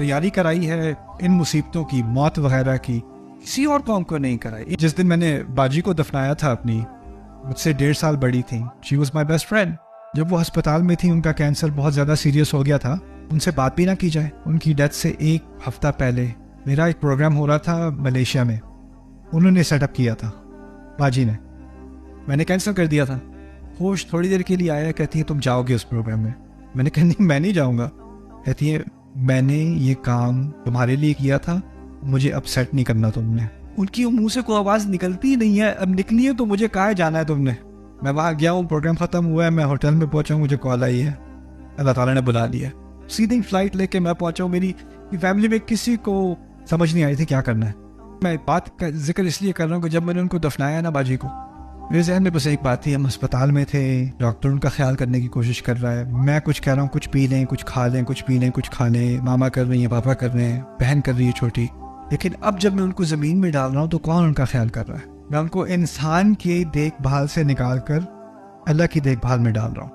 تیاری کرائی ہے ان مصیبتوں کی، موت وغیرہ کی، کسی اور قوم کو نہیں کرائی. جس دن میں نے باجی کو دفنایا تھا اپنی، مجھ سے 1.5 سال بڑی تھیں، she was my best friend. جب وہ ہسپتال میں تھیں، ان کا کینسر بہت زیادہ سیریس ہو گیا تھا. ان سے بات بھی نہ کی جائے. ان کی ڈیتھ سے 1 ہفتہ پہلے میرا ایک پروگرام ہو رہا تھا ملیشیا میں، انہوں نے سیٹ اپ کیا تھا باجی نے. میں نے کینسل کر دیا تھا. ہوش تھوڑی دیر کے لیے آیا، کہتی ہے تم جاؤ گے اس پروگرام میں. میں نے کہا نہیں، میں نہیں جاؤں گا. کہتی ہے میں نے یہ کام تمہارے لیے کیا تھا، مجھے اپسیٹ نہیں کرنا تم نے. ان کی منہ سے کوئی آواز نکلتی نہیں ہے. اب نکلی ہے تو مجھے کہاں جانا ہے تم نے. میں وہاں گیا ہوں، پروگرام ختم ہوا ہے، میں ہوٹل میں پہنچا ہوں، مجھے کال آئی ہے، اللہ تعالیٰ نے بلا لیا. سیدھی فلائٹ لے کے میں پہنچا ہوں. میری فیملی میں کسی کو سمجھ نہیں آئی تھی کیا کرنا ہے. میں بات کا ذکر اس لیے کر رہا ہوں کہ جب میں نے ان کو دفنایا نا باجی کو، میرے ذہن میں بس ایک بات تھی. ہم ہسپتال میں تھے، ڈاکٹر ان کا خیال کرنے کی کوشش کر رہا ہے، میں کچھ کہہ رہا ہوں کچھ پی لیں، کچھ کھا لیں، کچھ پی لیں، کچھ کھا لیں. ماما کر رہی ہیں، پاپا کر رہے ہیں، بہن کر رہی ہے چھوٹی. لیکن اب جب میں ان کو زمین میں ڈال رہا ہوں تو کون ان کا خیال کر رہا ہے؟ میں ان کو انسان کی دیکھ بھال سے نکال کر اللہ کی دیکھ بھال میں ڈال رہا ہوں.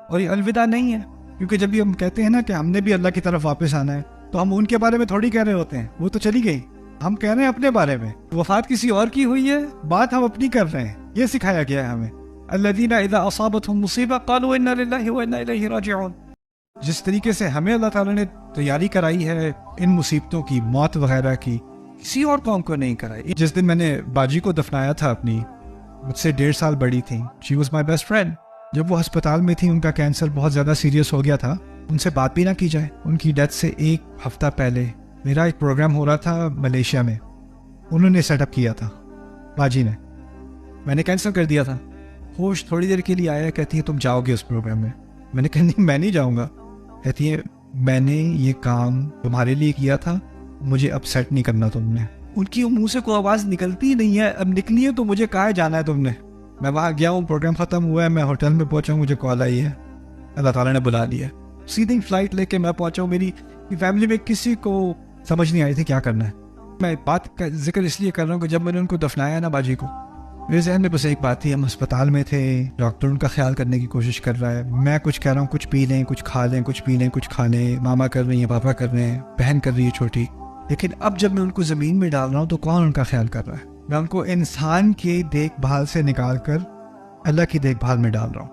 اور یہ الوداع نہیں ہے، کیونکہ جب یہ ہم کہتے ہیں نا کہ ہم نے بھی اللہ کی طرف واپس آنا ہے، تو ہم ان کے بارے میں تھوڑی کہہ رہے ہوتے ہیں، وہ تو چلی گئی. ہم کہہ رہے ہیں اپنے بارے میں. وفات کسی اور کی ہوئی ہے، بات ہم اپنی کر رہے ہیں. یہ سکھایا گیا ہے ہمیں. الذین اذا اصابتهم مصیبہ قالوا انا للہ وانا الیہ راجعون. جس طریقے سے ہمیں اللہ تعالیٰ نے تیاری کرائی ہے ان مصیبتوں کی، موت وغیرہ کی، کسی اور قوم کو نہیں کرائی. جس دن میں نے باجی کو دفنایا تھا اپنی، مجھ سے 1.5 سال بڑی تھیں، she was my best friend. جب وہ ہسپتال میں تھیں، ان کا کینسر بہت زیادہ سیریس ہو گیا تھا. ان سے بات بھی نہ کی جائے. ان کی ڈیتھ سے 1 ہفتہ پہلے میرا ایک پروگرام ہو رہا تھا ملیشیا میں، انہوں نے سیٹ اپ کیا تھا باجی نے. میں نے کینسل کر دیا تھا. ہوش تھوڑی دیر کے لیے آیا، کہتی ہے تم جاؤ گے اس پروگرام میں. میں نے کہا نہیں، میں نہیں جاؤں گا. کہتی ہے میں نے یہ کام تمہارے لیے کیا تھا، مجھے اپسیٹ نہیں کرنا تم نے. ان کی منہ سے کوئی آواز نکلتی نہیں ہے. اب نکلی ہے تو مجھے کہاں جانا ہے تم نے. میں وہاں گیا ہوں، پروگرام ختم ہوا ہے، میں ہوٹل میں پہنچا ہوں، مجھے کال آئی ہے، اللہ تعالیٰ نے بلا لیا. سیدھی فلائٹ لے کے میں پہنچا ہوں. میری فیملی میں کسی کو سمجھ نہیں آئی تھی کیا کرنا ہے. میں بات کا ذکر اس لیے کر رہا ہوں کہ جب میں نے ان کو دفنایا نا باجی کو، میرے ذہن میں بس ایک بات تھی. ہم ہسپتال میں تھے، ڈاکٹر ان کا خیال کرنے کی کوشش کر رہا ہے، میں کچھ کہہ رہا ہوں کچھ پی لیں، کچھ کھا لیں، کچھ پی لیں، کچھ کھا لیں. ماما کر رہی ہیں، پاپا کر رہے ہیں، بہن کر رہی ہے چھوٹی. لیکن اب جب میں ان کو زمین میں ڈال رہا ہوں تو کون ان کا خیال کر رہا ہے؟ میں ان کو انسان کی دیکھ بھال سے نکال کر اللہ کی دیکھ بھال میں ڈال رہا ہوں.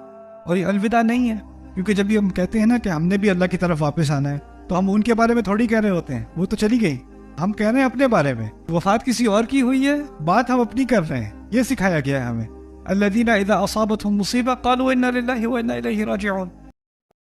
اور یہ الوداع نہیں ہے، کیونکہ جب یہ ہم کہتے ہیں نا کہ ہم نے بھی اللہ کی طرف واپس آنا ہے، تو ہم ان کے بارے میں تھوڑی کہہ رہے ہوتے ہیں، وہ تو چلی گئی. ہم کہہ رہے ہیں اپنے بارے میں. وفات کسی اور کی ہوئی ہے، بات ہم اپنی کر رہے ہیں. یہ سکھایا گیا ہے ہمیں. الذین اذا اصابتهم مصیبہ قالوا انا للہ وانا الیہ راجعون.